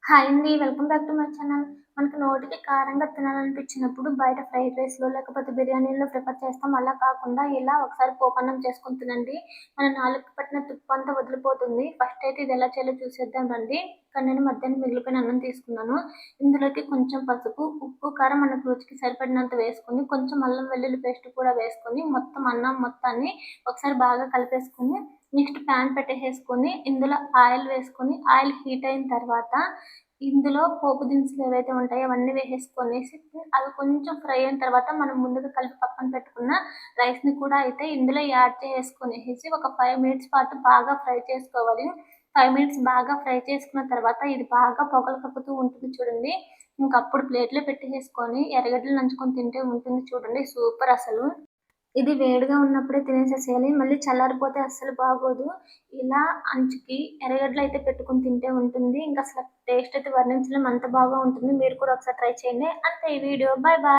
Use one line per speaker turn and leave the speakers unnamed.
Hi అండి. Welcome back to my channel. మనకు నోటికి కారంగా తినాలనిపించినప్పుడు బయట ఫ్రైడ్ రైస్‌లో లేకపోతే బిర్యానీలో ప్రిఫర్ చేస్తాం. అలా కాకుండా ఇలా ఒకసారి పోపన్నం చేసుకొని తినండి. మన నాలుకకి పట్టిన తుప్పంతా వదిలిపోతుంది. ఫస్ట్ అయితే ఇది ఎలా చేయాలో చూసేద్దాం రండి. ఇక్కడ నేను మధ్యాహ్నం మిగిలిపోయిన అన్నం తీసుకున్నాను. ఇందులోకి కొంచెం పసుపు, ఉప్పు, కారం మనకు రుచికి సరిపడినంత వేసుకొని, కొంచెం అల్లం వెల్లుల్లి పేస్ట్ కూడా వేసుకొని, మొత్తం అన్నం మొత్తాన్ని ఒకసారి బాగా కలిపేసుకొని, నెక్స్ట్ ప్యాన్ పెట్టేసేసుకొని, ఇందులో ఆయిల్ వేసుకొని, ఆయిల్ హీట్ అయిన తర్వాత ఇందులో పోపు దినుసులు ఏవైతే ఉంటాయో అవన్నీ వేసేసుకొనేసి అవి కొంచెం ఫ్రై అయిన తర్వాత మనం ముందుగా కలిపి పక్కన పెట్టుకున్న రైస్‌ని కూడా అయితే ఇందులో యాడ్ చేసుకొనేసేసి ఒక 5 మినిట్స్ పాటు బాగా ఫ్రై చేసుకోవాలి. 5 మినిట్స్ బాగా ఫ్రై చేసుకున్న తర్వాత ఇది బాగా పొగలు కక్కుతూ ఉంటుంది చూడండి. ఇంకప్పుడు ప్లేట్‌లో పెట్టేసేసుకొని ఎర్రగడ్డలు నంచుకొని తింటే ఉంటుంది చూడండి సూపర్ అసలు. ఇది వేడిగా ఉన్నప్పుడే తినేసేసేయాలి. మళ్ళీ చల్లారిపోతే అస్సలు బాగోదు. ఇలా అంచుకి ఎర్రగడ్డలయితే పెట్టుకొని తింటే ఉంటుంది. ఇంకసల టేస్ట్ అయితే వర్ణించలేం అంత బాగా ఉంటుంది. మీరు కూడా ఒకసారి ట్రై చేయండి. అంతే ఈ వీడియో. Bye bye.